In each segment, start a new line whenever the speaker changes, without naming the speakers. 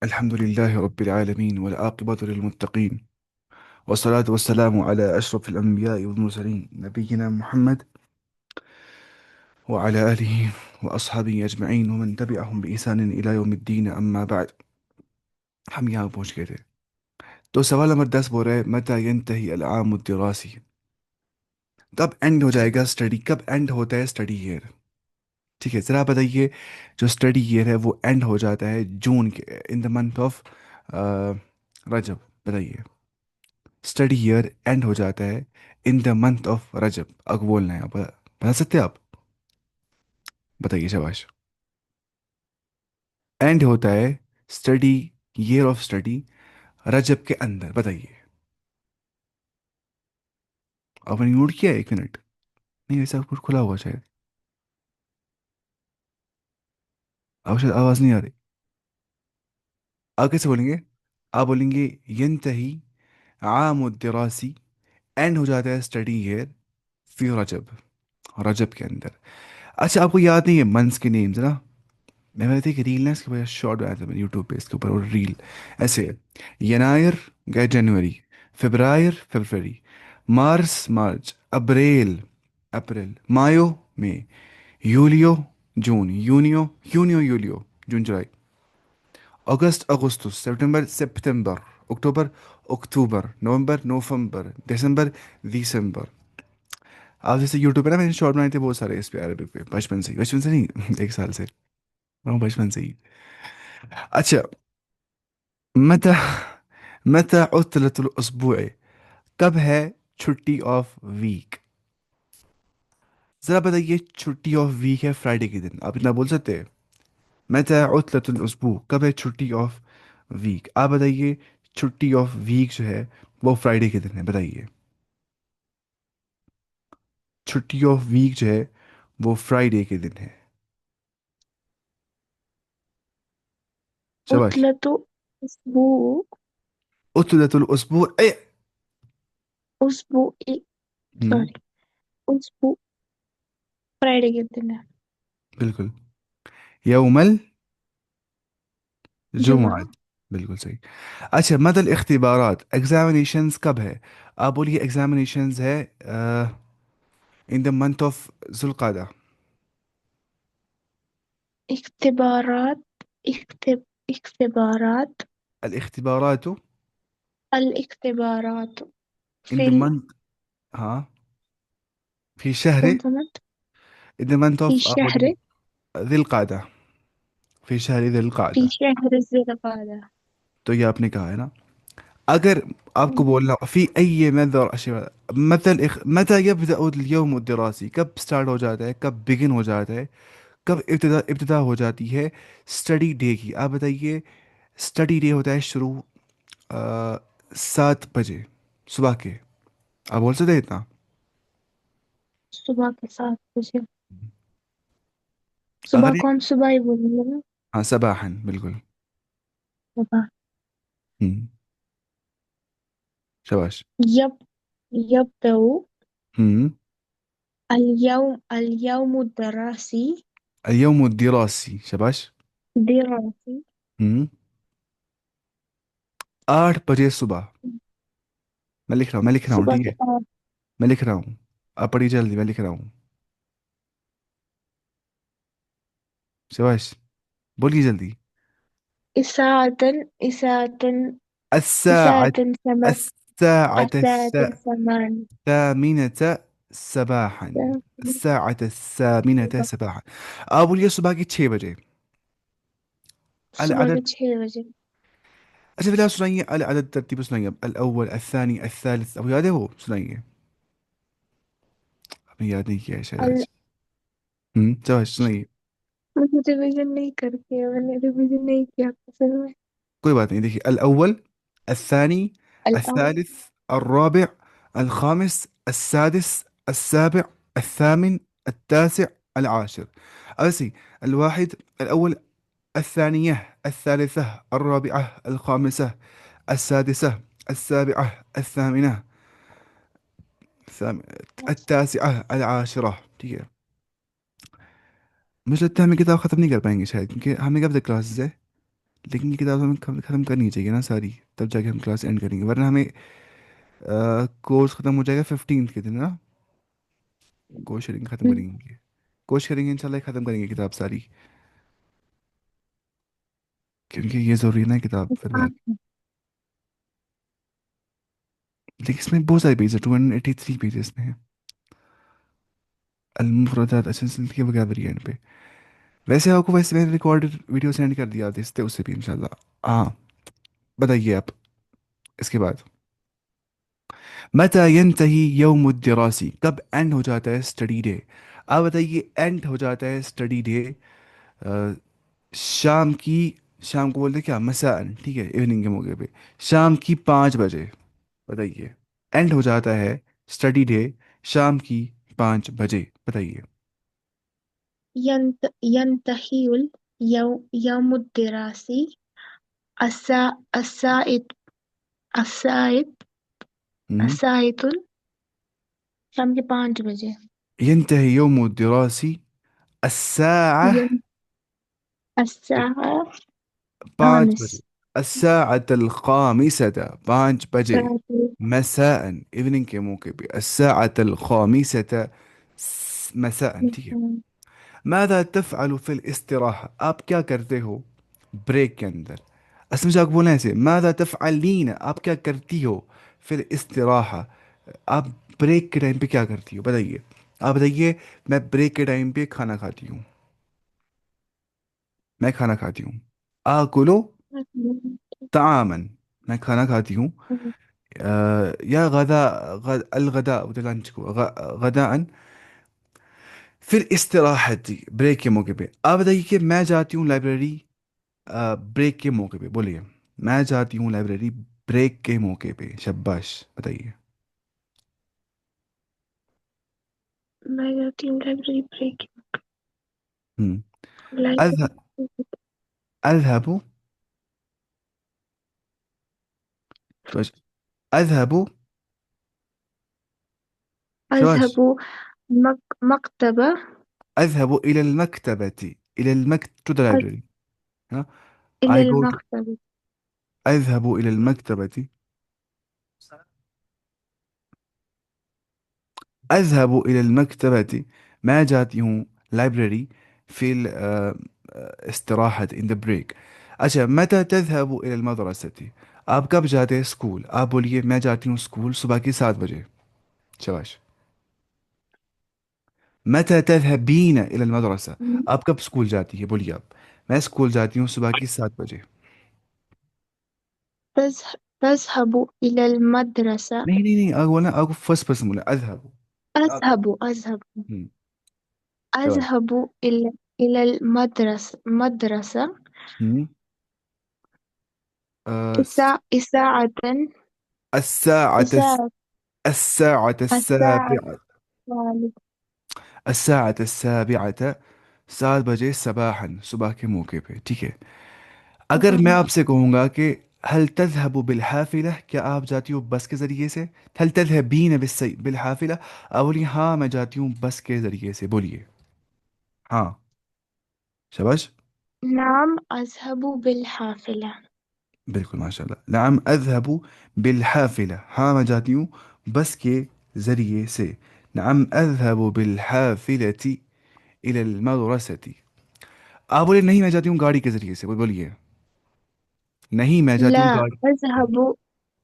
الحمد لله رب العالمين والعاقبة للمتقين، والصلاة والسلام على أشرف الأنبياء والمرسلين نبينا محمد وعلى آله وأصحابه أجمعين ومن تبعهم بإحسان إلى يوم الدين أما بعد. ہم یہاں پہنچ گئے تھے تو سوال نمبر 10 بول رہے متى ينتهي العام الدراسي؟ کب اینڈ ہو جائے گا اسٹڈی؟ کب اینڈ ہوتا ہے اسٹڈی ایئر؟ ٹھیک ہے، ذرا بتائیے. جو اسٹڈی ایئر ہے وہ اینڈ ہو جاتا ہے جون کے ان دا منتھ آف رجب. بتائیے، اسٹڈی ایئر اینڈ ہو جاتا ہے ان دا منتھ آف رجب. اب بولنا ہے، آپ بتا سکتے ہیں؟ آپ بتائیے، شاباش. اینڈ ہوتا ہے اسٹڈی ایئر آف اسٹڈی رجب کے اندر. بتائیے. آپ نے نوٹ کیا ہے؟ 1 منٹ. نہیں، ویسا کچھ کھلا ہوا شاید. آپ شاید آواز نہیں آ رہی. آپ کیسے بولیں گے؟ آپ بولیں گے ینتہی عام الدراسی، اینڈ ہو جاتا ہے اسٹڈی ایئر فی رجب، رجب کے اندر. اچھا، آپ کو یاد نہیں ہے منتھس کے نیمز نا؟ میں نے ایک ریل نا اس کے اوپر شارٹ بنایا تھا میں نے یوٹیوب پہ اس کے اوپر، اور ریل ایسے ہے: ینائر گئے جنوری، فبرائر فبرवरी، مارس مارچ، اپریل اپریل، مایو مئی، یولیو جون، یونیو یولیو جون جولائی، اگست اگستس، سپٹمبر سپتمبر، اکتوبر اکتوبر، نومبر نوفمبر، دسمبر دسمبر. آپ جیسے یوٹیوب پہ نا میں نے شارٹ بنائے تھے بہت سارے اس پہ عربک پہ، بچپن سے نہیں 1 سال سے. ہاں، بچپن سے ہی. اچھا، متى متى عطلة الأسبوع؟ کب ہے چھٹی آف ویک؟ ذرا بتائیے. چھٹی آف ویک ہے فرائیڈے کے دن. آپ اتنا بول سکتے ہیں؟ متى عطلة الأسبوع، کب ہے چھٹی آف ویک؟ آپ بتائیے. چھٹی آف ویک جو ہے وہ فرائیڈے کے دن ہے. بتائیے. چھٹی آف ویک جو ہے وہ فرائیڈے کے دن ہے. شباش.
عطلة أسبوع.
عطلة الأسبوع اے.
أسبوع
ہم،
سوري أسبوع فرائیڈے کے دن ہے.
بالکل. یوم
جمعہ.
الجمعہ. بالکل صحیح. اچھا، مد الاختبارات ایگزامینیشنز کب ہے؟ آپ بولیے ایگزامینیشنز ہے ان دا منتھ آف ذوالقعدہ.
اختبارات. اختبارات.
الاختبارات
الاختبارات
ان
في
دا منتھ، ہاں، فی شہر،
کون سا month؟
ان دا منتھ
في
آف، آپ
شهر.
بولیے ذی القعدہ، فی شہر ذی
في
القعدہ.
شهر ذي القعدة.
تو یہ آپ نے کہا ہے نا. اگر آپ کو بولنا فی ای مدر اشیاء، مثل متى يبدأ اليوم الدراسي، کب سٹارٹ ہو جاتا ہے، کب بگن ہو جاتا ہے، کب ابتدا ہو جاتی ہے اسٹڈی ڈے کی؟ آپ بتائیے. اسٹڈی ڈے ہوتا ہے شروع 7 بجے صبح کے. آپ بول سکتے ہیں اتنا؟
صبح کے 7 بجے.
اگر
صبح کو ہم صبح ہی بولیں گے نا.
ہاں، صباحا، بالکل.
صبح.
ہوں، شباش.
يب يبدأ
ہوں.
اليوم الدراسي.
اليوم الدراسي، شباش.
دراسي.
ہوں. 8 بجے صبح. میں لکھ رہا ہوں، میں لکھ رہا ہوں،
صبح
ٹھیک
کے
ہے.
8.
میں لکھ رہا ہوں. آپ پڑھیے جلدی، میں لکھ رہا ہوں. شباش، بولیے جلدی.
إساءة. إساءة.
الساعة
إساءة ثمان.
الساعة
الساعة 8.
الثامنة صباحا. الساعة الثامنة صباحا. آپ بولیے صبح کی 6 بجے.
صبح کے
العدد.
6 بجے.
اچھا پہلے آپ سنائیے العدد ترتیب سنائیے. الاول الثاني الثالث، آپ کو یاد ہے وہ؟ سنائیے. آپ نے یاد نہیں کیا ہے شاید
ال...
آج. چلو سنائیے.
مجھے ریویژن نہیں کرتی ہے، میں نے ریویژن نہیں کیا اصل میں.
کوئی بات نہیں، دیکھیے: الاول، الثاني،
الأول.
الثالث، الرابع، الخامس، السادس، السابع، الثامن، التاسع، العاشر. أسي: الواحد، الأول، الثانية، الثالثة، الرابعة، الخامسة، السادسة، السابعة، الثامنة، الثام- التاسعة، العاشرة. ٹھیک ہے. مجھے لگتا ہے ہمیں کتاب ختم نہیں کر پائیں گے شاید، کیونکہ ہمیں کب تک کلاسز ہے؟ लेकिन ये किताब हमें ख़त्म करनी चाहिए ना सारी, तब जाके हम क्लास एंड करेंगे, वरना हमें कोर्स ख़त्म हो जाएगा 15 के दिन ना। कोर्स शेयरिंग ख़त्म
हम्म,
करेंगे, कोर्स करेंगे इंशाल्लाह, ख़त्म करेंगे किताब सारी, क्योंकि ये ज़रूरी है ना किताब फिर
हाँ,
बाद। लेकिन इसमें बहुत सारे पेज है, 283 पेजेस में है। अलमुफरदात एसेंशियल के वोकैबुलरी एंड पे। वैसे आपको, वैसे मैंने रिकॉर्डेड वीडियो सेंड कर दिया था उससे भी इंशाल्लाह। हाँ, बताइए आप इसके बाद। मता यंतही यौम दिरासी, कब एंड हो जाता है स्टडी डे? आप बताइए, एंड हो जाता है स्टडी डे शाम की, शाम को बोलते हैं क्या, मसाअन, ठीक है, इवनिंग के मौके पे, शाम की 5 बजे। बताइए, एंड हो जाता है स्टडी डे शाम की 5 बजे, बताइए।
ينتهي يوم الدراسي الساعة الساعة
हम्म।
الساعة शाम के 5 बजे.
ينتهي يوم الدراسي الساعة
ين- الساعة
5 بجے،
خامس.
الساعة الخامسة، 5 بجے
الساعة
مساء، ایوننگ کے موقع پہ، الساعة الخامسة مساء، ٹھیک ہے۔
مثلا.
ماذا تفعل في الاستراحة، آپ کیا کرتے ہو بریک کے اندر؟ اصل میں آپ بولنا ہے ایسے، ماذا تفعلین، آپ کیا کرتی ہو فی الاستراحة، آپ بریک کے ٹائم پہ کیا کرتی ہو، بتائیے۔ آپ بتائیے، میں بریک کے ٹائم پہ کھانا کھاتی ہوں، میں کھانا کھاتی ہوں، آکلو طعاما، میں کھانا کھاتی ہوں، یا الغداء، وہ لنچ کو، غداء پھر استراحتی، بریک کے موقع پہ۔ آپ بتائیے کہ میں جاتی ہوں لائبریری بریک کے موقع پہ، بولیے، میں جاتی ہوں لائبریری بریک کے موقع پہ، شباش، بتائیے۔
मैं जाती हूँ लाइब्रेरी ब्रेक.
हम्म।
लाइब्रेरी.
أذهب أذهب شباش، أذهب، شباش،
أذهب مكتبة.
أذهب إلى المكتبة، إلى to the
أ-
library، ها.
إلى
I go to،
المكتبة.
أذهب إلى المكتبة، أذهب إلى المكتبة، मैं जाती हूँ लाइब्रेरी في الاستراحة in the break۔ अच्छा، متى تذهب إلى المدرسة، آپ کب جاتے ہیں اسکول؟ آپ بولیے، میں جاتی ہوں اسکول صبح کی 7 بجے، شباش۔ متى تذهبين إلى المدرسة، آپ کب اسکول جاتی ہے، بولیے آپ، میں اسکول جاتی ہوں صبح کی 7 بجے۔
تذهب إلى المدرسة.
نہیں نہیں نہیں، آپ بولنا، آپ کو فرسٹ پرسن بولنا، اذهب، آپ،
أذهب
ہوں، شباش،
أذهب إلى المدرسة
ہوں،
ساعة
الساعة
ساعة
الساعة
الساعة
السابعة،
الثالثة.
الساعة السابعة، 7 بجے صباحا، صبح کے موقع پہ، ٹھیک ہے۔ اگر میں آپ سے کہوں گا کہ هل تذهب بالحافلة، کیا آپ جاتی ہو بس کے ذریعے سے؟ هل تذهبين بالحافلة، آپ بولیے ہاں میں جاتی ہوں بس کے ذریعے سے، بولیے ہاں، شباش،
نعم أذهب بالحافلة.
بالکل ماشاء اللہ، نعم اذهب بالحافلة، ہاں میں جاتی ہوں بس کے ذریعے سے، نعم اذهب بالحافلة الى المدرسة۔ آپ بولے نہیں میں جاتی ہوں گاڑی کے ذریعے سے، بولیے نہیں میں جاتی ہوں
لا
گاڑی،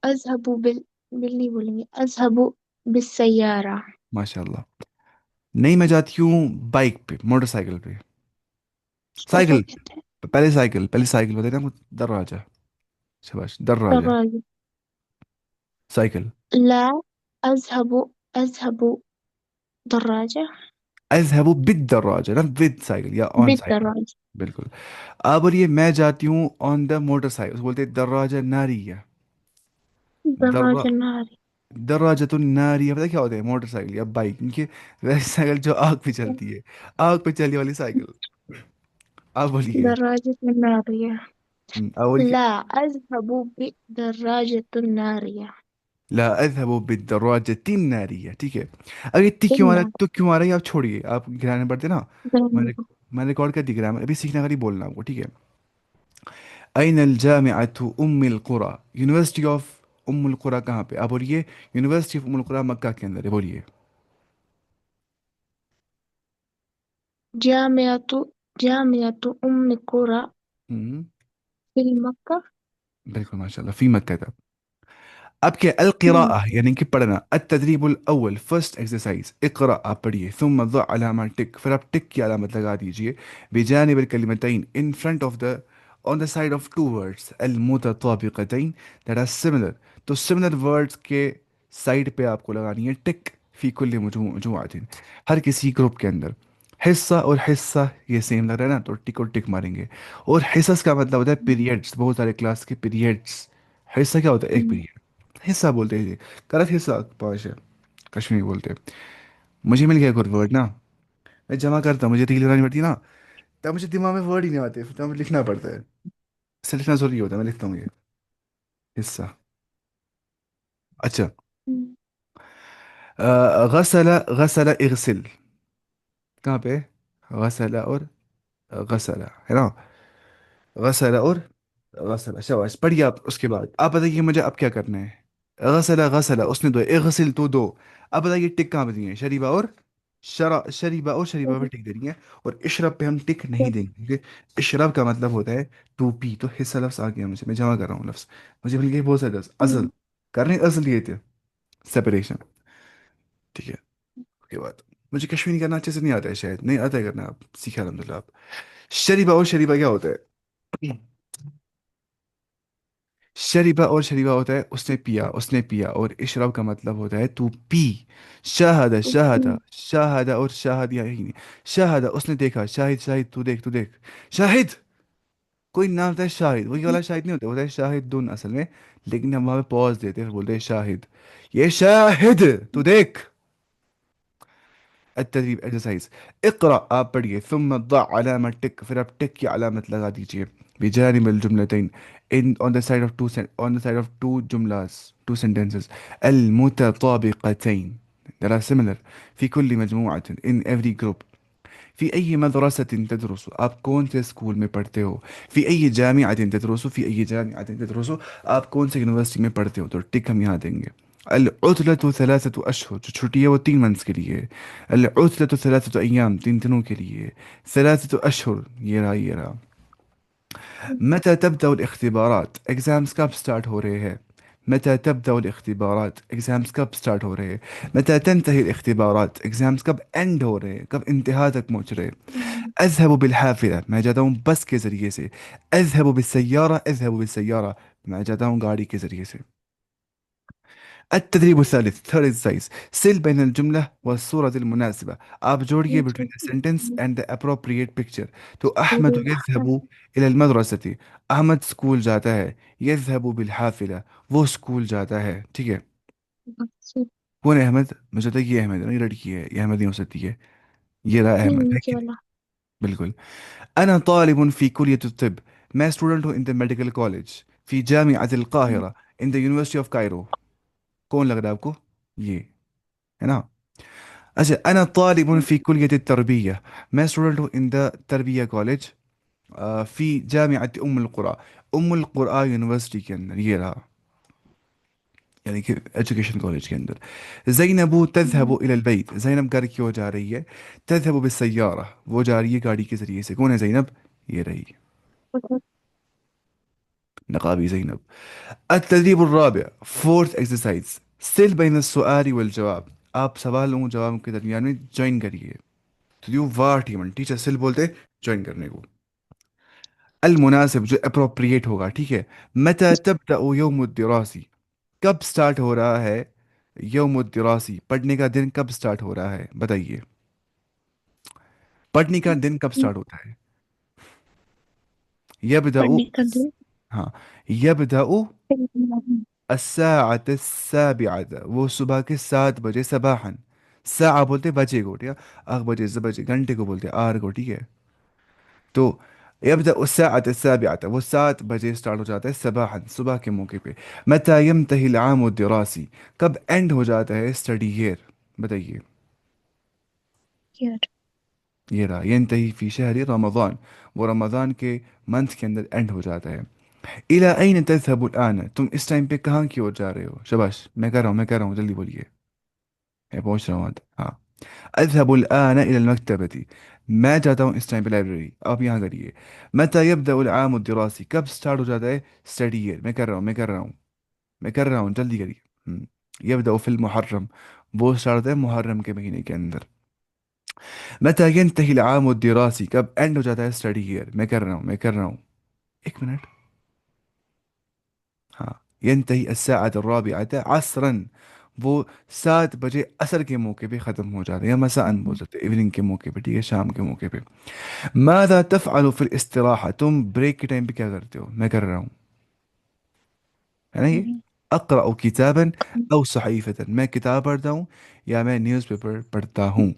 أذهب باللي بولني أذهب بالسيارة.
ماشاء اللہ، نہیں میں جاتی ہوں بائک پہ، موٹر سائیکل پہ،
पता
سائیکل،
कहते हैं
پہلے سائیکل، پہلے سائیکل بتائیں نا، دراجہ، شباش، دراجہ،
دراجة.
سائیکل،
لا أذهب دراجة
اذهب بالدراجہ، نا ود سائیکل یا آن سائیکل،
بالدراجة.
بالکل۔ آپ بولیے میں جاتی ہوں آن دا موٹر سائیکل، اس کو بولتے ہیں دراجہ ناریہ، درا
دراجة ناري.
دراجہ تو ناریہ، پتہ کیا ہوتا ہے، موٹر سائیکل یا بائک، ان کی ویسی سائیکل جو آگ پہ چلتی ہے، آگ پہ چلنے والی سائیکل، آپ بولیے،
دراجة نارية.
آپ بولیے،
لا أذهب بدراجة نارية.
لا اذهب بالدراجة النارية، ٹھیک ہے۔ اگر تی کیوں آ رہا ہے،
بالنار.
تو کیوں آ رہا ہے یہ آپ چھوڑیے، آپ گرامر پڑھتے نا، میں
بالنار.
میں ریکارڈ کر دی گرامر، ابھی سیکھنا والی بولنا آپ کو، ٹھیک ہے۔ अइन अल जामिअतु उम्मुल कुरा, यूनिवर्सिटी ऑफ उम्मुल कुरा कहाँ पे? आप बोलिए यूनिवर्सिटी ऑफ उम्मुल कुरा मक्का के अंदर है, बोलिए।
जामियातु जामियातु उम्म कुरा
हम्म।
फिल मक्का।
बिल्कुल माशाल्लाह, फी मक्का था। अब क्या, अलक़िराअह यानी कि पढ़ना, अत्तदरीबुल अव्वल फर्स्ट एक्सरसाइज, इक़रा आप पढ़िए, सुम्मा ज़अ अलामा टिक, फिर आप टिक की अलामत लगा दीजिए, बिजानिबिल कलिमतैन, in front of the, on the side of two words, अल मुतताबिक़तैन, दैट आर सिमिलर। तो सिमिलर वर्ड्स के साइड पे आपको लगानी है टिक, फी कुल्ली मजमुआतिन, हर किसी ग्रुप के अंदर। हिस्सा और हिस्सा ये सेम लग रहा है ना, तो टिक और टिक मारेंगे। और हिस्स का मतलब होता है पीरियड्स, बहुत सारे क्लास के पीरियड्स। हिस्सा क्या होता है? एक पीरियड। हिस्सा बोलते हैं ये, गलत हिस्सा पाश है, कश्मीरी बोलते हैं। मुझे मिल गया गुड वर्ड ना, मैं जमा करता हूँ, मुझे रील बनानी पड़ती है ना, तब मुझे दिमाग में वर्ड ही नहीं आते, तब मुझे लिखना पड़ता है। इससे लिखना जरूरी होता है, मैं लिखता हूँ ये हिस्सा। अच्छा। गसला, गसला इगसिल, कहाँ पे? गसला और गसला है ना, गसला और गसला, शाबाश। पढ़िए आप, उसके बाद आप बताइए मुझे अब क्या करना है। गसला गसला उसने दो, इगसिल तो दो। अब बताइए टिक कहाँ पे दी है? शरीबा और शरीबा और शरीबा पे टिक देनी है। और इशरब पे हम टिक नहीं देंगे, क्योंकि इशरब का मतलब होता है टू पी। तो हिस्सा लफ्स आ गया मुझे, मैं जमा कर रहा हूँ लफ्स, मुझे मिल गए बहुत सारे लफ्ज। असल करने, असल ये थे सेपरेशन, ठीक है। उसके बाद मुझे कश्मीरी करना अच्छे से नहीं आता है, शायद नहीं आता है करना, आप सीखा अलहमदुल्ला आप। शरीबा और शरीबा क्या होता है? शरीबा और शरीबा होता है उसने पिया, उसने पिया। और इशरब का मतलब होता है तू पी। शाहदा शाहदा शाहदा और शाहद, या यही नहीं। शाहदा उसने देखा, शाहिद शाहिद तू देख, तू देख। शाहिद, कोई नाम होता है शाहिद, वही वाला शाहिद नहीं होता, होता है शाहिद दुन असल में। लेकिन हम वहां पे पॉज देते हैं, फिर बोलते हैं शाहिद, ये शाहिद तू देख। التدريب एक्सरसाइज, اقرأ आप पढ़िए, ثم ضع علامة टिक, फिर आप टिक की अलामत लगा दीजिए, بجانب الجملتين, in on the side of two on the side of two جملات, two sentences المتطابقتين that are similar في كل مجموعة, in every group. في أي مدرسة تدرس, आप कौन से स्कूल में पढ़ते हो? في أي جامعة تدرس, في أي جامعة تدرس, आप कौन से यूनिवर्सिटी में पढ़ते हो? तो टिक हम यहाँ देंगे। العطلة ثلاثة أشهر, जो छुट्टी है वो 3 मंथ्स के लिए है। العطلة ثلاثة أيام, 3 दिनों के लिए। 3 أشهر, ये रहा ये रहा। متى تبدأ الاختبارات, एग्जाम्स कब स्टार्ट हो रहे हैं? متى تبدأ الاختبارات, एग्जाम्स कब स्टार्ट हो रहे हैं? متى تنتهي الاختبارات, एग्जाम्स कब एंड हो रहे हैं, कब इंतहा तक पहुंच रहे हैं؟ أذهب بالحافلة, मैं जाता हूँ बस के ज़रिए से। أذهب بالسيارة, أذهب بالسيارة, मैं जाता हूँ गाड़ी के ज़रिए से। التدريب الثالث, third exercise, सिल بين الجملة والصورة المناسبة, आप जोड़िए between the sentence and the appropriate picture. तो أحمد يذهب إلى المدرسة, अहमद स्कूल जाता है। يذهب بالحافلة, वो स्कूल जाता है, ठीक है। कौन है अहमद? मुझे लगता है ये अहमद है ना, ये लड़की है, ये अहमद नहीं हो सकती है। ये रहा अहमद, है
नीचे
कि नहीं?
वाला।
बिल्कुल। أنا طالب في كلية الطب, मैं स्टूडेंट हूँ in the medical college, في جامعة القاهرة, in the University of Cairo. कौन लग रहा है आपको? ये है ना। अच्छा, أنا طالب في كلية التربية, मैं स्टूडेंट हूँ in the تربية college, في جامعة أم القرى, أم القرى यूनिवर्सिटी के अंदर, ये रहा, यानी कि एजुकेशन कॉलेज के अंदर। ज़ैनबू तज़हबु इलल बैत, ज़ैनब घर की ओर जा रही है। तज़हबु बिस्सय्यारा, वो जा रही है गाड़ी के ज़रिए से। कौन है ज़ैनब? ये रही नकाबी ज़ैनब। التدريب الرابع, fourth exercise, still بين السؤال والجواب, आप सवाल और जवाब के दरमियान में ज्वाइन करिए। तो you what even teacher still बोलते ज्वाइन करने को। المناسب, जो अप्रोप्रिएट होगा, ठीक है। متى تبدأ يوم الدراسي, कब स्टार्ट हो रहा है यौम الدراسي, पढ़ने का दिन कब स्टार्ट हो रहा है, बताइए। पढ़ने का दिन कब स्टार्ट होता है? يبدأ,
पढ़ने का दिन।
हाँ, يبدأ الساعة السابعة, वो सुबह के 7 बजे, सबाहन। सा बोलते बजे को, ठीक है। 8 बजे, बजे घंटे को बोलते हैं आर को, ठीक है। तो يبدأ الساعة السابعة, वो 7 बजे स्टार्ट हो जाता है, सबाहन, सुबह के मौके पे। मता यमतही العام الدراسي, कब एंड हो जाता है स्टडी ईयर, बताइए।
यार।
ये रहा, यंतही फी शहरी रमज़ान, वो रमज़ान के मंथ के अंदर एंड हो जाता है। इला अइन तज़हबुल आन, तुम इस टाइम पे कहाँ की ओर जा रहे हो? शाबाश, मैं कह रहा हूँ, जल्दी बोलिए। मैं पहुंच रहा हूँ। हाँ। अज़हबुल आन इलल मकतबती, मैं जाता हूँ इस टाइम पे लाइब्रेरी। आप यहाँ करिए। मता यब्दअुल आम दिरासी, कब स्टार्ट हो जाता है स्टडी ईयर? मैं कर रहा हूँ, जल्दी करिए। यब्दअ फिल मुहर्रम, वो स्टार्ट होता है मुहर्रम के महीने के अंदर। मता यंतही अल आम दिरासी, कब एंड हो जाता है स्टडी ईयर? मैं कर रहा हूँ, एक मिनट। हाँ। यंतही अस्साअत अर्राबिअत असरन, वो 7 बजे असर के मौके पे ख़त्म हो जाता है, या मसाअन बोल सकते हैं, इवनिंग के मौके पे, ठीक है, शाम के मौके पे। मादा तफ़अलु फिल इस्तिराहा, तुम ब्रेक के टाइम पे क्या करते हो? मैं कर रहा हूँ, है ना ये। अक़रअ किताबन औ सहीफ़तन, मैं किताब पढ़ता हूँ या मैं न्यूज़पेपर पढ़ता हूँ।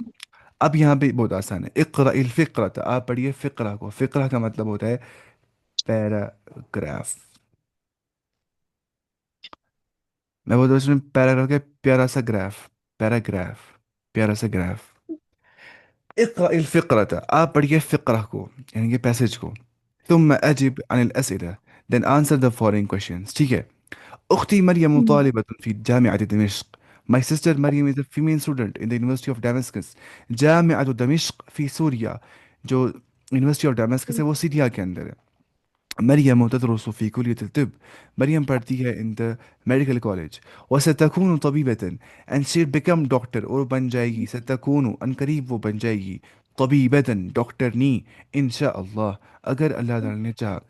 अब यहाँ पे बहुत आसान है। इक़रअल फ़िक़रत, आप पढ़िए फ़िक़रा को। फ़िक़रा का मतलब होता है पैराग्राफ। मैं बोलता हूँ इसमें पैराग्राफ के प्यारा सा ग्राफ, पैराग्राफ, प्यारा सा ग्राफ। इक़रअल फ़िक़रत, आप पढ़िए फ़िक़रा को, यानी कि पैसेज को। तुम अजिब अनिल असइला, then answer the following questions, ठीक है। أختي مريم طالبة في جامعة دمشق. My sister Maryam is a female student in the University of Damascus. جامعة دمشق في سوريا، जो University of Damascus है वो सीरिया के अंदर है. مريم تدرس في كلية الطب. مريم पढ़ती है in the medical college. وستكون طبيبة and she'll become doctor، और बन जाएगी. ستكون अन करीब वो बन जाएगी طبيبة डॉक्टरनी إن شاء الله، अगर अल्लाह ताला ने चाहा.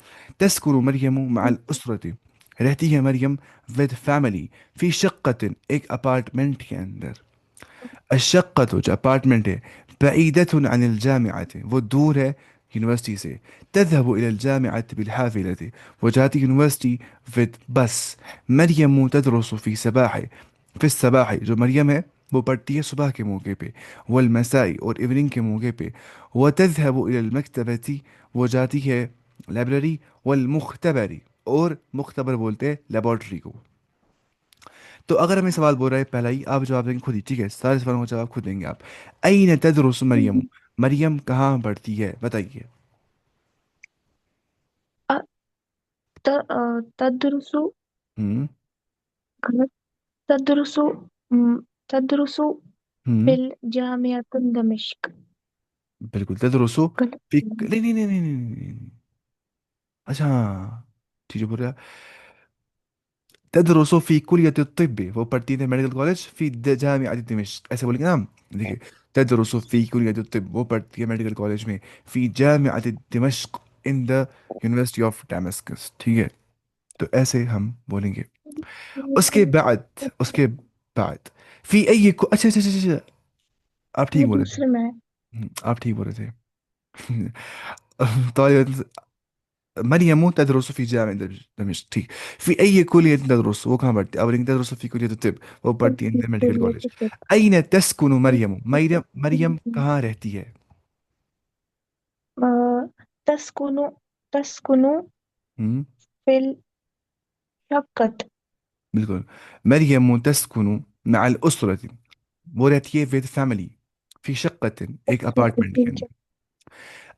تسكن مريم مع الأسرة، रहती है मरियम with family في شقة، एक अपार्टमेंट के अंदर. الشقة जो अपार्टमेंट है بعيدة عن الجامعة، वो दूर है यूनिवर्सिटी से. تذهب إلى الجامعة بالحافلة، वो जाती यूनिवर्सिटी with बस. مريم تدرس في سباحة، في السباحة जो मरियम है वो पढ़ती है सुबह के मौके पे, والمساء और इवनिंग के मौके पे. وتذهب إلى المكتبة، वो जाती है लाइब्रेरी. والمختبر، और मुख्तबर बोलते हैं लेबोरेटरी को. तो अगर हमें सवाल बोल रहा है पहला ही, आप जवाब देंगे खुद ही, ठीक है, सारे सवालों का जवाब खुद देंगे आप. अईन तदरुस मरियम, मरियम कहाँ पढ़ती है बताइए.
तदरुसु,
हम्म.
गलत, तदरुसु, तदरुसु
हम्म.
फिल जामियत दमिश्क।
बिल्कुल तदरुसु
गलत।
फिक, नहीं नहीं नहीं नहीं नहीं नहीं, नहीं. अच्छा हाँ, ठीक है, बोल रहा. तदरुसु फी कुलियत तिब्ब, वो पढ़ती है मेडिकल कॉलेज फी जामिअत दिमश्क, ऐसे बोलेंगे ना. देखिए, तदरुसु फी कुलियत तिब्ब, वो पढ़ती है मेडिकल कॉलेज में फी Jamiat दिमश्क, in the university of डेमास्कस, ठीक है. तो ऐसे हम बोलेंगे. उसके बाद في اي अच्छा अच्छा अच्छा अच्छा. आप ठीक
वो
बोल रहे थे.
दूसरे में है।
आप ठीक बोल रहे थे. طالبة مريم تدرس في جامعة دمشق، ठीक. في أي كلية تدرس، वो कहाँ पढ़ती है؟ अब تدرس في كلية الطب، वो पढ़ती है मेडिकल कॉलेज. أين تسكن مريم، مريم कहाँ रहती है?
तस्कुनु, तस्कुनु
हम्म.
फिल शक्कत।
बिल्कुल. مريم تسكن مع الأسرة، वो रहती है with family في شقة، एक अपार्टमेंट के अंदर.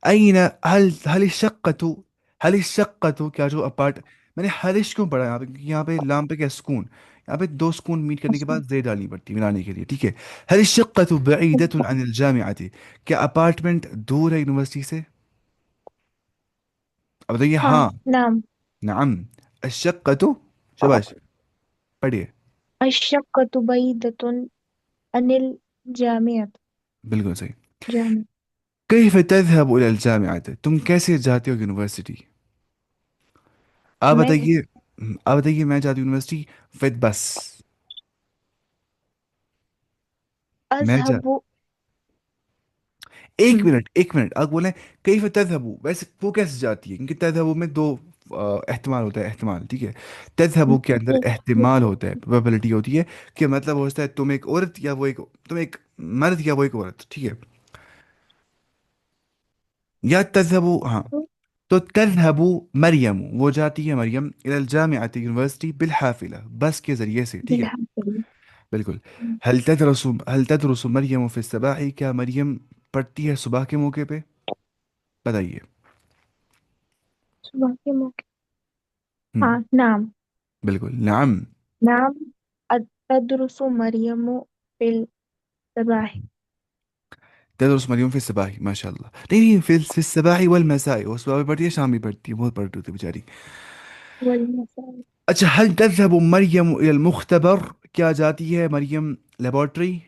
أين هل الشقة، هل الشقة क्या जो अपार्ट, मैंने हलिश क्यों पढ़ा यहाँ पे? क्योंकि यहाँ पे लाम पे क्या सुकून, यहाँ पे दो सुकून मीट करने के बाद जे डालनी पड़ती है मिलाने के लिए, ठीक है. हल الشقة بعيدة عن الجامعة، क्या अपार्टमेंट दूर है यूनिवर्सिटी से? अब बताइए
हाँ,
हाँ.
नाम।
नعم. الشقة, शाबाश, पढ़िए.
अशक्कतु बईदतुन अनिल जामियत।
बिल्कुल सही.
जामिया।
كيف تذهب إلى الجامعة، तुम कैसे जाते हो यूनिवर्सिटी? आप
मैं
बताइए. आप बताइए, मैं जाती हूँ यूनिवर्सिटी विद बस. मैं जा,
अजहबु।
एक मिनट एक मिनट, आप बोले कई तजहबू, वैसे वो कैसे जाती है? क्योंकि तजहबू में दो एहतमाल होता है, एहतमाल, ठीक है. तजहबू के अंदर एहतमाल होता है, प्रोबेबिलिटी होती है, कि मतलब होता है तुम एक औरत या वो एक, तुम एक मर्द या वो एक औरत, ठीक है. या तजहबू, हाँ. तो तजहबू मरियम, वो जाती है मरियम इलल जामिअत, यूनिवर्सिटी बिलहाफिला, बस के जरिए से, ठीक है.
बिलहफ़िल।
बिल्कुल. हल तदरसु मरियम फिस सबाही, क्या मरियम पढ़ती है सुबह के मौके पे? बताइए.
सुबह के मौके।
हम्म
हाँ, नाम।
बिल्कुल नाम।
नाम तदरुसु मरियमु फिल सबाह
تدرس مريم في الصباح ما شاء الله. नहीं नहीं في الصباح والمساء. वो सुबह भी पढ़ती है शाम भी पढ़ती है. बहुत पढ़ती होती है बेचारी.
والمساء.
अच्छा هل تذهب مريم إلى المختبر. क्या जाती है मरियम लेबोरेटरी.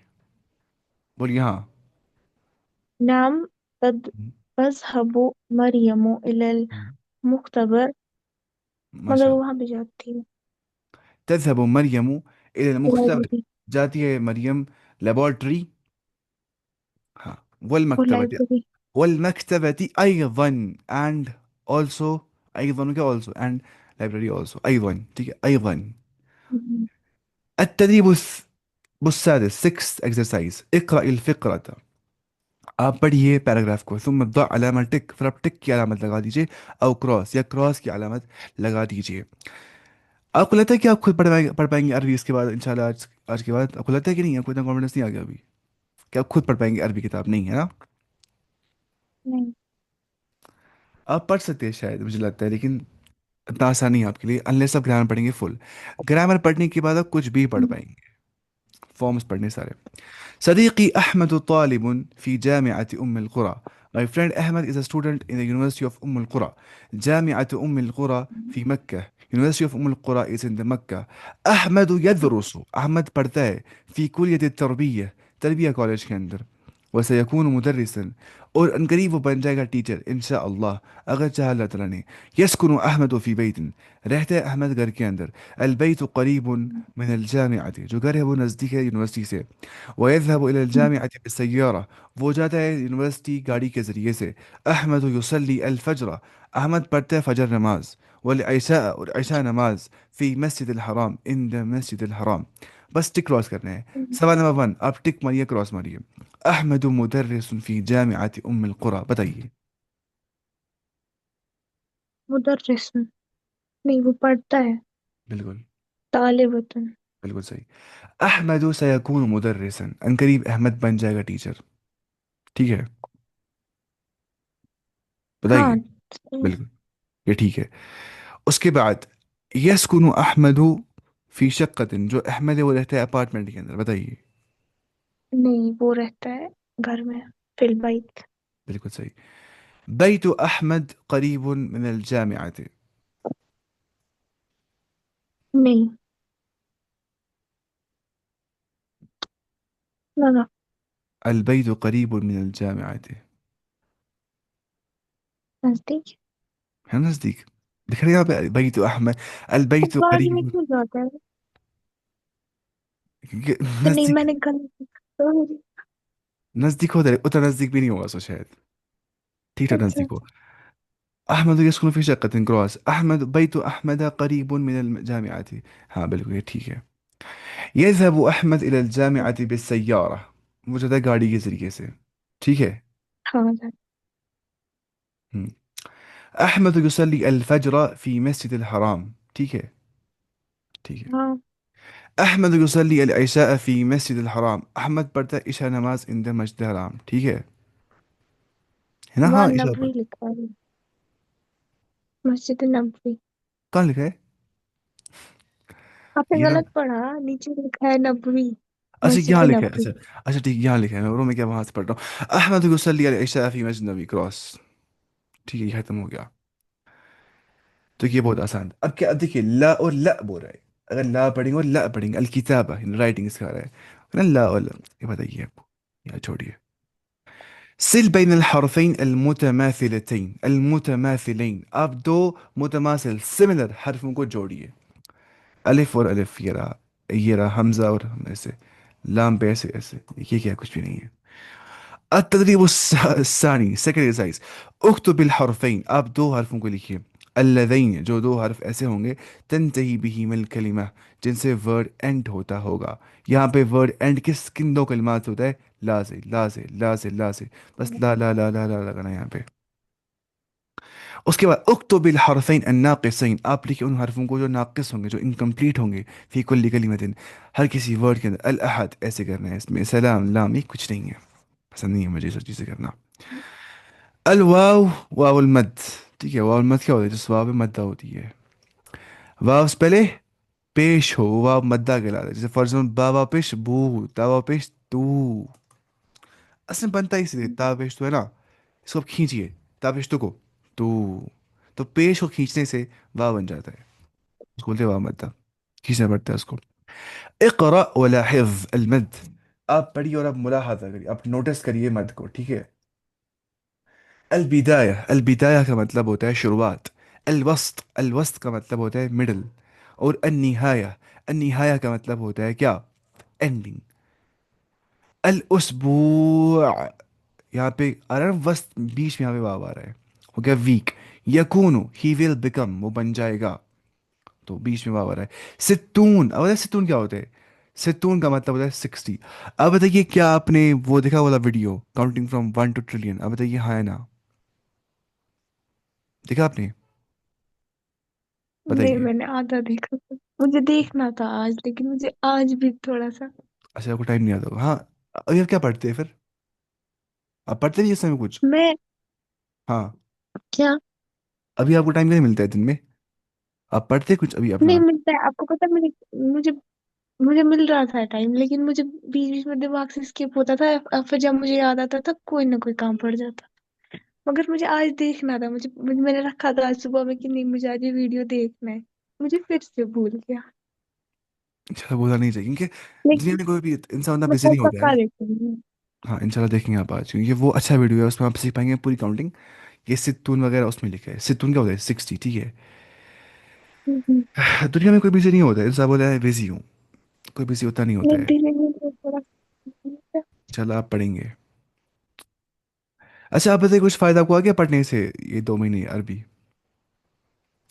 बोलिए हाँ.
نعم. تد- تذهب مريم إلى
हम्म.
المختبر.
ما
मगर
شاء
वो
الله.
वहां भी जाती है.
تذهب مريم إلى المختبر.
लाइब्रेरी.
जाती है मरियम लेबोरेटरी. हाँ. والمكتبة.
लाइब्रेरी.
والمكتبة أيضا and also. أيضا क्या also and library also أيضا. ठीक है أيضا. التدريب السادس sixth exercise. اقرأ الفقرة. आप पढ़िए पैराग्राफ को ثم ضع علامة टिक फिर आप टिक की علامत लगा दीजिए او क्रॉस या क्रॉस की علامत लगा दीजिए. आपको लगता है कि आप खुद पढ़ पाएंगे अरबी इसके बाद इंशाल्लाह आज आज के बाद आपको लगता है कि नहीं आपको इतना कॉन्फिडेंस नहीं आ गया अभी कि आप खुद पढ़ पाएंगे अरबी किताब नहीं है ना.
नहीं.
आप पढ़ सकते हैं शायद मुझे लगता है लेकिन इतना आसान नहीं है आपके लिए अनलेस आप ग्रामर पढ़ेंगे फुल. ग्रामर पढ़ने के बाद आप कुछ भी पढ़ पाएंगे. फॉर्म्स पढ़ने सारे. صديقي أحمد طالب في جامعة أم القرى. My friend Ahmed is a student in the University of القرى. جامعة القرى في مكة. University of القرى is in the مكة. أحمد يدرس. أحمد पढ़ता है في كلية التربية. تربية कॉलेज के अंदर. وسيكون مدرسا. और अनकरीब वो बन जाएगा टीचर इंशाअल्लाह अगर चाह अल्लाह ताला ने. يسكن أحمد في بيت. रहता है अहमद घर के अंदर. البيت قريب من الجامعة. जो घर है वो नज़दीक है यूनिवर्सिटी से. ويذهب إلى الجامعة بالسيارة. वो जाता है यूनिवर्सिटी गाड़ी के ज़रिए से. أحمد يصلي الفجر. أحمد पढ़ता है फजर नमाज. والعشاء और عشاء नमाज في مسجد الحرام in the مسجد الحرام. बस टिक क्रॉस करना है. सवाल नंबर वन आप टिक मारिए क्रॉस मारिए. أحمد مدرس في جامعة أم القرى. बताइए.
मुदर्रिस. नहीं, वो पढ़ता है.
बिल्कुल.
तालिबतन.
बिल्कुल सही. أحمد سيكون مدرسا अन करीब अहमद बन जाएगा टीचर. ठीक है.
हाँ.
बताइए. बिल्कुल. ये ठीक है. उसके बाद यस्कुनु अहमदु फी शक्कतिन. जो अहमद है वो रहता है अपार्टमेंट के अंदर. बताइए.
नहीं, वो रहता है घर में. फिल बैत.
बिल्कुल सही. बैत अहमद करीब मिन अल जामिअत.
नहीं. ना ना.
البيت قريب من الجامعة.
नजदीक.
है नजदीक. लिख रहे हैं यहाँ पे बैत अहमद.
वो
البيت
गाड़ी में
قريب.
क्यों जाता है? तो नहीं,
नजदीक.
मैंने गलत. Sorry.
नजदीक होता है उतना नजदीक भी नहीं होगा सो शायद. ठीक है
अच्छा.
नजदीक हो. أحمد يسكن في شقة كروس. أحمد بيت أحمد قريب من الجامعة. हाँ बिल्कुल ये ठीक है. يذهب أحمد إلى الجامعة بالسيارة. वो जाता है गाड़ी के जरिए से. ठीक है.
हाँ.
हम्म. أحمد يصلي الفجر في مسجد الحرام. ठीक है. ठीक है.
हाँ.
أحمد يصلي العشاء في مسجد الحرام. أحمد पढ़ता है ईशा नमाज इन द मस्जिद हराम. ठीक है. है ना
वहाँ
हाँ ईशा
नबवी
पढ़.
लिखा है. मस्जिद नबवी.
कहाँ लिखा है.
आपने
ये ना.
गलत पढ़ा. नीचे लिखा है नबवी.
अच्छा
मस्जिद
यहाँ लिखा है
नबवी.
अच्छा. अच्छा ठीक यहाँ लिखा है मैं मैं क्या वहां से पढ़ रहा हूँ. अहमद युसल्ली अल इशा फी मस्जिद नबी क्रॉस. ठीक है ये खत्म हो गया. तो ये बहुत आसान था. अब क्या अब देखिए ला और ला बोल रहा है. अगर ला पढ़ेंगे और ला पढ़ेंगे अल किताबा राइटिंग इसका आ रहा है ना ला और ला. ये बताइए आपको. या छोड़िए. सिल بين الحرفين المتماثلتين المتماثلين. आप दो मुतमासिल सिमिलर हरफों को जोड़िए. अलिफ और अलिफ ये रहा हमजा और हम ऐसे. लाम पे ऐसे ऐसे. ये क्या कुछ भी नहीं है. التدريب الثاني second exercise. اكتب الحرفين. आप दो हरफों को लिखिए. اللذين जो दो हर्फ ऐसे होंगे तंतही बिहिम कलिमा जिनसे वर्ड एंड होता होगा. यहाँ पे वर्ड एंड किन दो कलिमात से होता है. ला से ला से ला से ला से. बस ला ला ला ला ला लगाना है यहाँ पे. उसके बाद उक्तुब बिल हरफैन अन्नाक़िसैन. आप लिखिए उन हरफों को जो नाकिस होंगे जो इनकम्प्लीट होंगे. फी कुल्ली कलिमतिन. हर किसी वर्ड के अंदर. अल अहद ऐसे करना है इसमें. सलाम लाम ये कुछ नहीं है. पसंद नहीं है मुझे सब चीज़ें करना. अल वाव वाव मद. ठीक है वाव मद क्या होता है जिस वाव में मद्दा होती है. वाव से पहले पेश हो, वाव मद्दा कहलाता है। जैसे फॉर एग्जाम्पल बाबा पेश बू, तावा पेश तू। असल में बनता ही इसलिए तावा पेश तो है ना, इसको आप खींचिए, तावा पेश तो को तू, तो पेश को खींचने से वाव बन जाता है, उसको बोलते हैं वाव मद्दा, खींचना पड़ता है उसको। इक़रा वलाहिज़ अलमद, आप पढ़िए और आप मुलाहाजा करिए, आप नोटिस करिए मद को, ठीक है। अलबिदाया, अलबिदाया का मतलब होता है शुरुआत। अलवस्त, अलवस्त का मतलब होता है मिडल। और अन्निहाया, अन्निहाया का मतलब होता है क्या, एंडिंग। अल उसबू, यहाँ पे आ रहा है ना वस्त, बीच में यहाँ पे वाव आ रहा है, हो गया वीक। यकूनु, ही विल बिकम, वो बन जाएगा, तो बीच में वाव आ रहा है। सितून, अब बताइए सितून क्या होता है। सितून का मतलब होता है 60। अब बताइए क्या आपने वो देखा वाला video counting from 1 to trillion, अब बताइए हाँ है ना, देखा आपने,
नहीं,
बताइए।
मैंने आधा देखा था, मुझे देखना था आज, लेकिन मुझे आज भी थोड़ा सा।
अच्छा आपको टाइम नहीं आता होगा, हाँ। अभी आप क्या पढ़ते हैं फिर, आप पढ़ते नहीं इस समय कुछ।
मैं
हाँ,
क्या?
अभी आपको टाइम नहीं मिलता है दिन में, आप पढ़ते कुछ अभी
नहीं
अपना।
मिलता है, आपको पता है, मुझे मुझे मिल रहा था टाइम, लेकिन मुझे बीच बीच में दिमाग से स्किप होता था, अब फिर जब मुझे याद आता था कोई ना कोई काम पड़ जाता। मगर मुझे आज देखना था, मैंने रखा था आज सुबह में कि नहीं, मुझे आज ये वीडियो देखना है, मुझे फिर से भूल गया।
इंशाल्लाह बोला नहीं चाहिए, क्योंकि दुनिया
लेकिन
में कोई भी इंसान उतना
मैं
बिजी
कल
नहीं होता है
पक्का
ना।
देखूंगी।
हाँ इंशाल्लाह देखेंगे आप आज, क्योंकि वो अच्छा वीडियो है, उसमें आप सीख पाएंगे पूरी काउंटिंग। ये सितून वगैरह उसमें लिखा है, सितून क्या होता है 60, ठीक है।
हम्म।
दुनिया में कोई बिजी नहीं होता है, इंसान बोला है बिजी हूँ, कोई बिजी होता नहीं होता
नहीं,
है।
धीरे धीरे थोड़ा।
चलो आप पढ़ेंगे। अच्छा आप बताइए, कुछ फायदा आपको आ गया पढ़ने से, ये 2 महीने अरबी,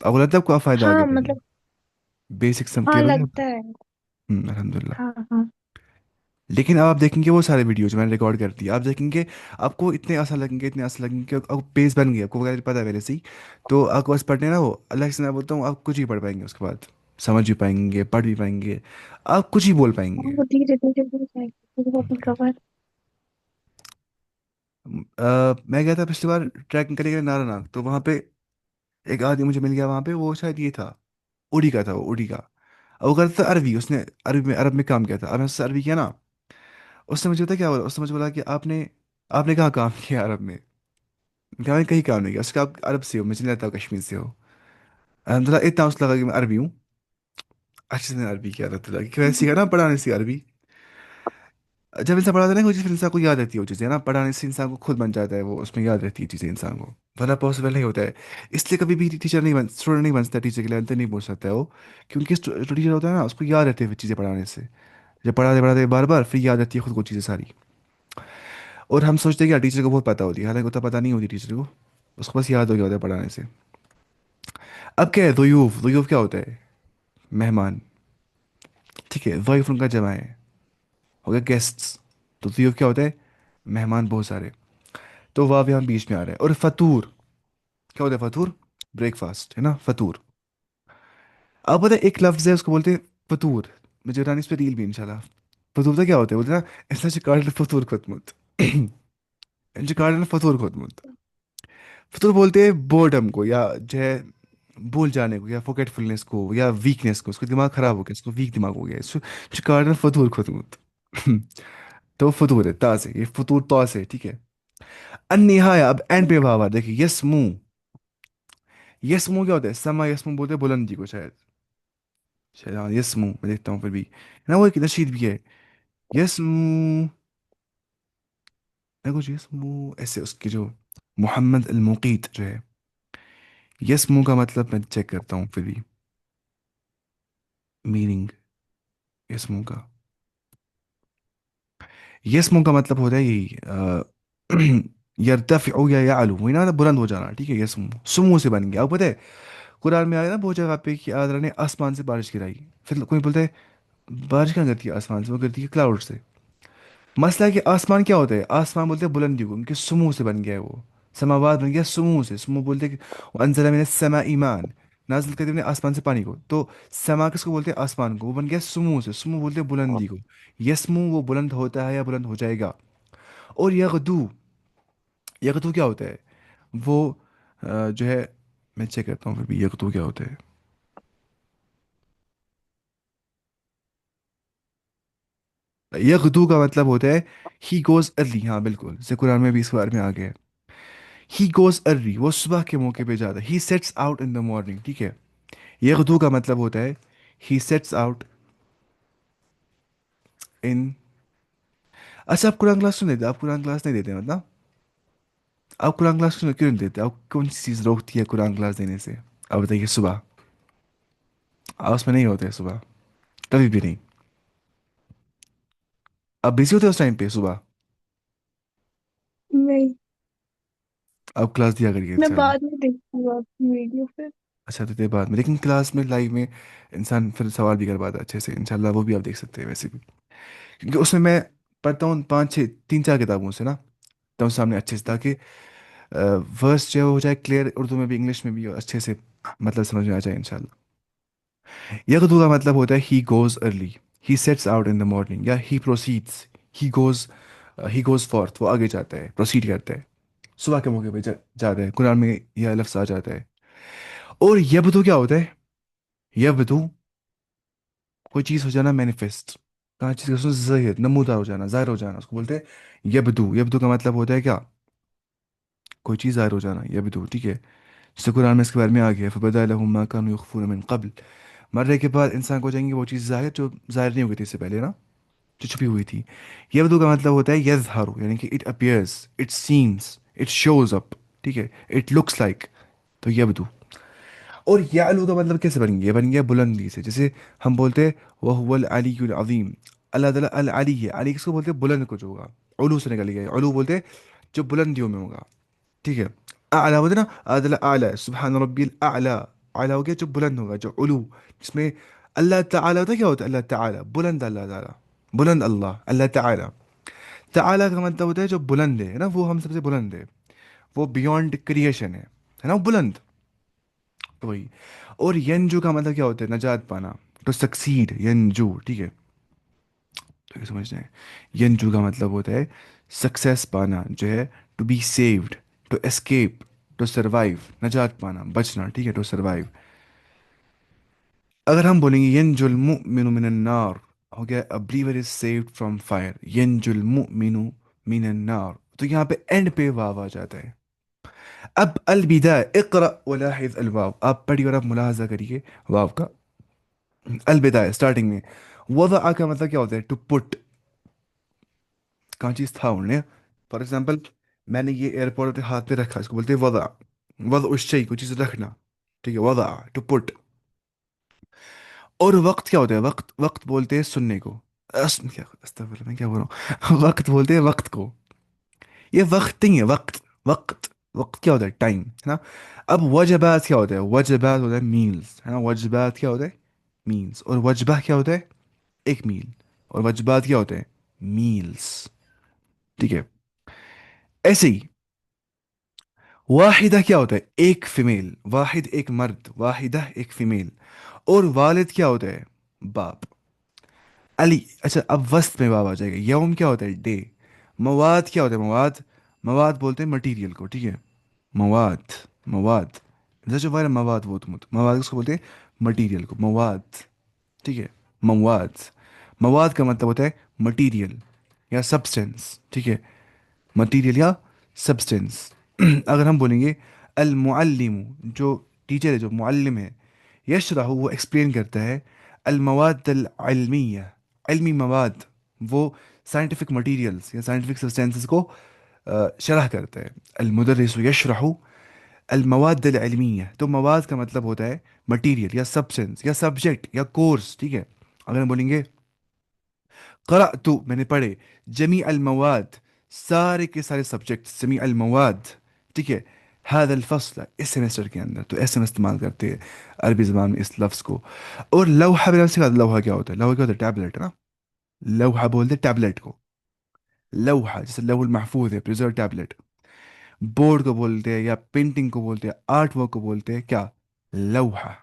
आपको लगता है आपको फायदा आ गया
हाँ
पढ़ने,
मतलब,
बेसिक सब
हाँ
क्लियर हो गया
लगता
आपका।
है।
अल्हम्दुलिल्लाह।
हाँ हाँ।
लेकिन अब आप देखेंगे वो सारे वीडियो जो मैंने रिकॉर्ड कर दिए, आप देखेंगे आपको इतने आसान लगेंगे, इतने आसान लगेंगे कि आपको पेज बन गया, आपको वगैरह पता है पहले से ही। तो आपको बस पढ़ने ना, वो अलग से मैं बोलता हूँ, आप कुछ ही पढ़ पाएंगे उसके बाद, समझ भी पाएंगे, पढ़ भी पाएंगे, आप कुछ ही बोल
हाँ,
पाएंगे।
वो धीरे धीरे हो जाएगा, वो भी कवर।
मैं गया था पिछली बार ट्रैकिंग करने के लिए नारानाग, तो वहाँ पे एक आदमी मुझे मिल गया वहाँ पे, वो शायद ये था, उड़ी का था, वो उड़ी का। अब वो करता था अरबी, उसने अरब में काम किया था, अब मैं उससे अरबी किया ना, उसने मुझे पता क्या बोला, उसने मुझे बोला कि आपने आपने कहाँ काम किया अरब में। कहा मैंने कहीं काम नहीं किया, उसका आप अरब से हो, मुझे नहीं लगता आप कश्मीर से हो। अलहमदिल्ला इतना उसको लगा कि मैं अरबी हूँ, अच्छे से अरबी किया अलहमदिल्ला, क्योंकि वैसे सीखा ना पढ़ाने से अरबी। जब इंसान पढ़ाता है ना कोई चीज़, फिर इंसान को याद रहती है वो चीज़ें ना, पढ़ाने से इंसान को खुद बन जाता है वो, उसमें याद रहती है चीज़ें इंसान को, वरना पॉसिबल नहीं होता है। इसलिए कभी भी टीचर नहीं बन, स्टूडेंट नहीं बन सकता टीचर के लेवल तक नहीं पहुंच सकता है वो, क्योंकि जो टीचर होता है ना उसको याद रहती है फिर चीज़ें पढ़ाने से, जब पढ़ाते पढ़ाते बार बार फिर याद रहती है खुद को चीज़ें सारी। और हम सोचते हैं कि यार टीचर को बहुत पता होती है, हालांकि उतना पता नहीं होती टीचर को, उसको बस याद हो गया होता है पढ़ाने से। अब क्या है ज़ुयूफ, ज़ुयूफ क्या होता है, मेहमान, ठीक है, ज़ुयूफ उनका जमा है, हो गया गेस्ट्स। तो ज़ुयूफ क्या होता है, मेहमान बहुत सारे, तो वाव यहाँ बीच में आ रहा है। और फतूर क्या होता है, फतूर ब्रेकफास्ट है ना, फतूर। अब पता है एक लफ्ज़ है उसको बोलते हैं फतूर, मुझे बनानी इस पर रील भी इंशाल्लाह। फतूर तो क्या होता है, बोलते हैं ना ऐसा शिकार फतूर खुदमुत, शिकार फतूर खुदमुत। फतूर बोलते हैं बोर्डम को, या जो है भूल जाने को, या फोकेटफुलनेस को, या वीकनेस को, उसको दिमाग खराब हो गया, उसको वीक दिमाग हो गया, इसको शिकार फतूर खुदमुत। तो फतूर है ता से, ये फतूर ता से, ठीक है। अन्निहाया, अब एंड पे भाव आ देखिए, यस्मू, यस्मू क्या होता है, समा यस्मू बोलते हैं बुलंदी को शायद, शायद हाँ यस्मू, मैं देखता हूँ फिर भी है ना, वो एक नशीद भी है, यस्मू, मैं कुछ यस्मू ऐसे उसकी जो, मोहम्मद अल मुकीत जो है, यस्मू का मतलब मैं चेक करता हूँ फिर भी, मीनिंग यस्मू का, यस्मू का मतलब होता है यही यरतफ़िउ या यालू, वही ना, बुलंद हो जाना, ठीक है। यस्मू सुमू से बन गया, आपको पता है कुरान में आया ना बहुत जगह पे कि आदरा ने आसमान से बारिश गिराई, फिर कोई बोलता है बारिश कहाँ गिरती है आसमान से, वो गिरती है क्लाउड से। मसला है कि आसमान क्या होता है, आसमान बोलते हैं बुलंदी को, उनके सुमू से बन गया है वो, समावात बन गया सुमू से, सुमू बोलते हैं कि अनजला मिनस समा ईमान, नाजिल करते हमने आसमान से पानी को, तो समा किसको बोलते हैं, आसमान को, वो बन गया सुमू से, सुमू बोलते हैं बुलंदी को। यसमू वो बुलंद होता है या बुलंद हो जाएगा। और यगदू, यगदू क्या होता है, वो जो है, मैं चेक करता हूँ फिर भी यगदू क्या होता है। यगदू का मतलब होता है ही गोज अर्ली, हाँ बिल्कुल, जैसे कुरान में भी इस बारे में आ गया है। ही गोज अर्ली, वो सुबह के मौके पे जाता है। He sets out in the morning, ठीक है। यगदू का मतलब होता है ही सेट्स आउट इन। अच्छा, आप कुरान क्लास क्यों नहीं देते? आप कुरान क्लास नहीं देते मतलब? आप कुरान क्लास क्यों नहीं देते? आप कौन सी चीज़ रोकती है कुरान क्लास देने से? आप बताइए। सुबह आप उसमें नहीं होते सुबह, कभी भी नहीं। आप बिजी होते हो उस टाइम पे सुबह?
नहीं,
आप क्लास दिया करिए
मैं
इंशाल्लाह।
बाद में देखती हूँ आपकी वीडियो फिर।
अच्छा, तो देर बाद में, लेकिन क्लास में लाइव में इंसान फिर सवाल भी कर पाता है अच्छे से इंशाल्लाह। वो भी आप देख सकते हैं वैसे भी, क्योंकि उसमें मैं पढ़ता हूँ पाँच छः, तीन चार किताबों से ना, तो सामने अच्छे से, ताकि वर्स जो है वो हो जाए क्लियर, उर्दू में भी इंग्लिश में भी, और अच्छे से मतलब समझ में आ जाए इंशाल्लाह। यगदू का मतलब होता है he goes early, he sets out in the morning, या ही प्रोसीड्स, ही गोज फॉर्थ, वो आगे जाता है, प्रोसीड करता है, सुबह के मौके पे जाता है। कुरान में यह लफ्ज़ आ जाता है। और यबदू क्या होता है? यबदू, कोई चीज़ हो जाना मैनिफेस्ट, कहाँ चीज़ का ज़ाहिर, नमूदार हो जाना, ज़ाहिर हो जाना, उसको बोलते हैं यबदू। यबदू का मतलब होता है क्या? कोई चीज़ ज़ाहिर हो जाना, यबदू, ठीक है। जैसे कुरान में इसके बारे में आ गया, फबदा लहुम मा कानू यख्फून मिन क़ब्ल, मरने के बाद इंसान को हो जाएंगी वो चीज़ ज़ाहिर जो ज़ाहिर नहीं हुई थी इससे पहले ना, जो छुपी हुई थी। यबदू का मतलब होता है यज़हरु, यानी कि it appears, it seems, it shows up, ठीक है, इट लुक्स लाइक, तो यबदू। और यालू का मतलब कैसे बन गया? बन गया बुलंदी से, जैसे हम बोलते हैं वह हुवल अलीयुल अज़ीम, अल्लाह ताला अल अली है। अली किसको बोलते हैं? बुलंद को जो होगा, उलू से निकल गया, उलू बोलते हैं जो बुलंदियों में होगा, ठीक है। आला बोलते हैं ना, अदला आला, सुबहान रब्बिल आला, आला हो गया जो बुलंद होगा, जो उलू, जिसमें अल्लाह ताला होता है। क्या होता है? अल्लाह ताला बुलंद, अल्लाह ताला बुलंद, अल्लाह अल्लाह ताला। ताला का मतलब होता है जो बुलंद है ना, वो हम सबसे बुलंद है, वो बियॉन्ड क्रिएशन है ना, वो बुलंद, तो वही। और यंजू का मतलब क्या होता है? नजात पाना, टू सक्सीड, यंजू, ठीक है। तो ये समझना है, यंजू का मतलब होता है सक्सेस पाना, जो है to be saved, to escape, to survive, नजात पाना, बचना, ठीक है, टू सरवाइव। अगर हम बोलेंगे यंजुल मुमिनु मिनन नार, हो गया a believer is saved from fire, यंजुल मुमिनु मिनन नार, तो यहाँ पे एंड पे वाव आ जाता है। अब अलविदा, इकरा वलाहिज अलवाव, आप पढ़िए और आप मुलाहाजा करिए वाव का। अलविदा स्टार्टिंग में, वज़ा का मतलब क्या होता है? टू पुट, कहाँ चीज़ था उन्हें। फॉर एग्जाम्पल, मैंने ये एयरपोर्ट अपने हाथ पे रखा, इसको बोलते हैं वज़ा। वज़ा उस शई, कोई चीज़ रखना, ठीक है, वज़ा, टू पुट। और वक्त क्या होता है? वक्त, वक्त बोलते हैं सुनने को, क्या अस्तगफिरुल्लाह, मैं क्या बोल रहा हूँ वक्त बोलते हैं वक्त को, ये वक्त नहीं है, वक्त, वक्त। वक्त क्या होता है? टाइम, है ना। अब वजबात क्या होता है? वजबात होता है मील्स, है ना। वजबात क्या होता है? मील्स। और वजबा क्या होता है? एक मील। और वजबात क्या होते हैं? मील्स, ठीक है। ऐसे ही वाहिदा क्या होता है? एक फीमेल, वाहिद एक मर्द, वाहिदा एक फीमेल। और वालिद क्या होता है? बाप। अली, अच्छा, अब वस्त में बाप आ जाएगा। यौम क्या होता है? डे। मवाद क्या होता है? मवाद, मवाद बोलते हैं मटीरियल को, ठीक है। मवाद, मवाद, जैसे वाला मवाद, वो तो मवाद किसको बोलते हैं? मटीरियल को, मवाद, ठीक है। मवाद, मवाद का मतलब होता है मटीरियल या सब्सटेंस, ठीक है। मटीरियल या सब्सटेंस अगर हम बोलेंगे अल मुअल्लिमु, जो टीचर है, जो मुअल्लिम है, यशरह, वो एक्सप्लेन करता है, अल मवाद अल इल्मिया, इल्मी मवाद, वो साइंटिफिक मटीरियल्स या साइंटिफिक सब्सटेंसेस को शरह करता है। अल मुदर्रिसु यशरहु अल मवाद अल इल्मिया, तो मवाद का मतलब होता है मटीरियल या सब्सटेंस या सब्जेक्ट या कोर्स, ठीक है। अगर हम बोलेंगे क़रअतु, मैंने पढ़े, जमी अल मवाद, सारे के सारे सब्जेक्ट, जमी अल मवाद, ठीक है, हाद अल फसल, इस सेमेस्टर के अंदर, तो ऐसे में इस्तेमाल करते हैं अरबी ज़बान में इस लफ्ज़ को। और लौहा भी से, लौहा क्या होता है? लौहा क्या होता है? टैबलेट, है ना। लौहा बोलते हैं टैबलेट को, लौहा, जैसे लौहुल महफूज है, प्रिजर्व टैबलेट। बोर्ड को बोलते हैं, या पेंटिंग को बोलते हैं, आर्ट वर्क को बोलते हैं क्या? लौहा।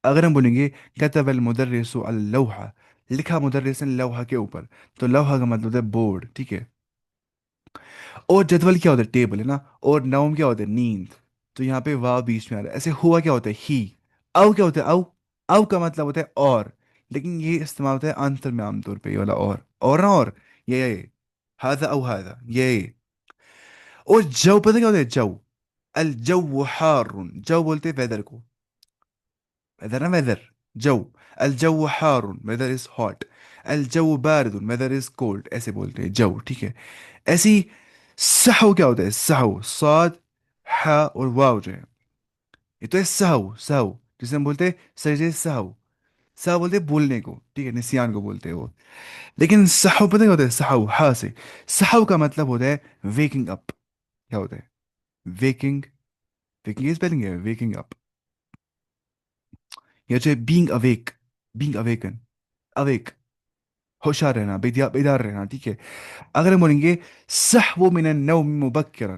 अगर हम बोलेंगे कतब अल मुदर्रिसु अल लौहा, लिखा मुदर्रिस ने लौहा के ऊपर, तो लौहा का मतलब होता है बोर्ड, ठीक है। और जदवल क्या होता है? टेबल, है ना। और नौम क्या होता है? नींद, तो यहाँ पे वाव बीच में आ रहा है। ऐसे हुआ क्या होता है? ही। औ क्या होता है? औ, औ का मतलब होता है और, لیکن یہ استعمال ہوتا ہے آنسر میں عام طور پہ، یہ والا اور نہ اور، یہ هذا او هذا یہ. اور جو پتہ کیا ہوتا ہے جو؟ الجو حار، جو بولتے ہیں ویدر کو، ویدر نا ویدر، جو. الجو حار، ویدر از ہاٹ. الجو بارد، ویدر از کولڈ، ایسے بولتے ہیں جو، ٹھیک ہے. ایسی سہو کیا ہوتا ہے؟ سہو صاد ح اور واو جو ہے، یہ تو ہے سہو. سہو جسے ہم بولتے ہیں سجدے سہو. سہو بولتے ہیں بولنے کو، ٹھیک ہے، نسیان کو بولتے ہیں وہ. لیکن سہو پتہ کیا ہوتا ہے؟ سہو ہا سے. سہو کا مطلب ہوتا ہے ویکنگ اپ. کیا ہوتا ہے؟ ویکنگ. ویکنگ از اسپیلنگ ہے ویکنگ اپ. یا جو ہے بینگ اویک، بینگ اویکن، اویک، ہوشیار رہنا، بیدار بیدار رہنا، ٹھیک ہے. اگر ہم بولیں گے سحو من النوم مبکرا،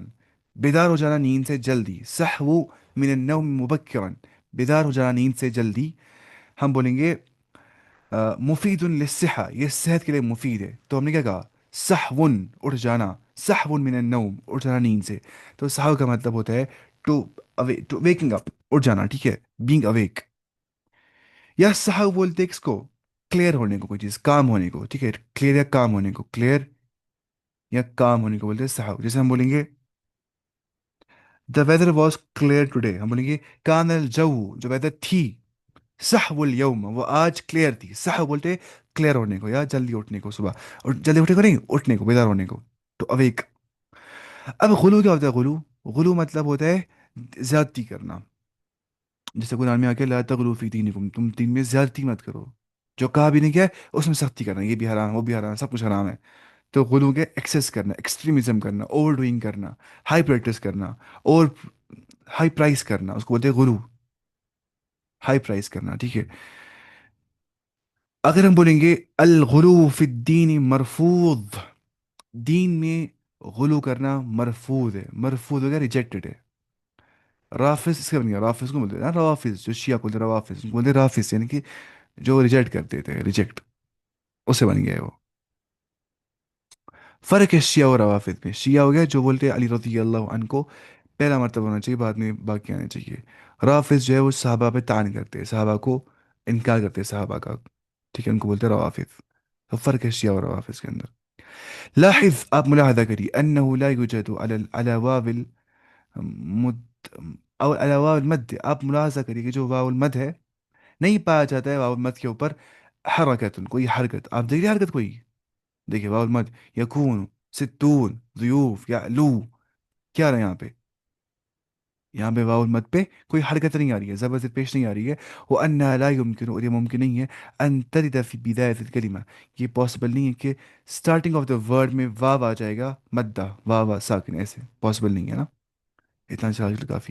بیدار ہو جانا نیند سے جلدی. سحو من النوم مبکرا، بیدار ہو جانا نیند سے جلدی. ہم بولیں گے مفید للصحة، یہ صحت کے لیے مفید ہے. تو ہم نے کیا کہا؟ سحون، اٹھ جانا. سحون من النوم، اٹھ جانا نیند سے. تو سحو کا مطلب ہوتا ہے ٹو ٹو ویکنگ اپ، اٹھ جانا، ٹھیک ہے، بینگ اویک. یا سحو بولتے ہیں کس کو؟ کلیئر ہونے کو، کوئی چیز کام ہونے کو، ٹھیک ہے، کلیئر یا کام ہونے کو، کلیئر یا کام ہونے کو بولتے ہیں سحو. جیسے ہم بولیں گے دا ویدر واز کلیئر ٹوڈے، ہم بولیں گے کان الجو، جو ویدر تھی، صحو اليوم، وہ آج کلیئر تھی. صحو بولتے کلیئر ہونے کو یا جلدی اٹھنے کو صبح. اور جلدی اٹھنے کو نہیں، اٹھنے کو، بیدار ہونے کو، تو اویک. اب غلو کیا ہوتا ہے؟ غلو، غلو مطلب ہوتا ہے زیادتی کرنا. جیسے قرآن میں آ کے لا تغلو فی دینکم، تم دین میں زیادتی مت کرو. جو کہا بھی نہیں کیا ہے اس میں سختی کرنا، یہ بھی حرام، وہ بھی حرام، سب کچھ حرام ہے. تو غلو کے ایکسیس کرنا، ایکسٹریمزم کرنا، اوور ڈوئنگ کرنا، ہائی پریکٹس کرنا، اور ہائی پرائز کرنا، اس کو بولتے ہیں غلو. ہائی پرائز کرنا، ٹھیک ہے. اگر ہم بولیں گے الغلو فی الدین مرفوض، دین میں غلو کرنا مرفوض ہے. مرفوض ہو گیا ریجیکٹڈ ہے. رافض اس کا بن گیا، رافض کو بولتے ہیں نا، روافظ جو شیعہ کو بولتے ہیں، روافظ ان کو بولتے ہیں رافض، یعنی کہ جو ریجیکٹ کرتے تھے، ریجیکٹ، اسے بن گیا ہے وہ. فرق ہے شیعہ اور روافظ میں. شیعہ ہو گیا جو بولتے ہیں علی رضی اللہ عنہ کو پہلا مرتبہ ہونا چاہیے، بعد میں باقی آنے چاہیے. رافض جو ہے وہ صحابہ پہ طعن کرتے ہیں، صحابہ کو انکار کرتے ہیں صحابہ کا، ٹھیک ہے، ان کو بولتے ہیں روافظ. تو فرق ہے شیعہ اور روافظ کے اندر. لاحظ، آپ ملاحظہ کریے، انه لا يوجد على واو المد او على واو المد. آپ ملاحظہ کریے کہ جو واو المد ہے نہیں پایا جاتا ہے واو المد کے اوپر حرکت، کوئی حرکت. آپ دیکھ رہے حرکت کوئی؟ دیکھیے واو المد یکون، ستون، ضیوف، یا لو، کیا رہا ہے یہاں پہ؟ یہاں پہ واو المد پہ کوئی حرکت نہیں آ رہی ہے، زبر سے پیش نہیں آ رہی ہے. وہ انہا لا یمکن، اور یہ ممکن نہیں ہے ان ترد فی بدایت الکلمہ، یہ پاسبل نہیں ہے کہ اسٹارٹنگ آف دا ورڈ میں واو آ جائے گا مدہ، واو ساکن، ایسے پاسبل نہیں ہے نا. اتنا چال کافی.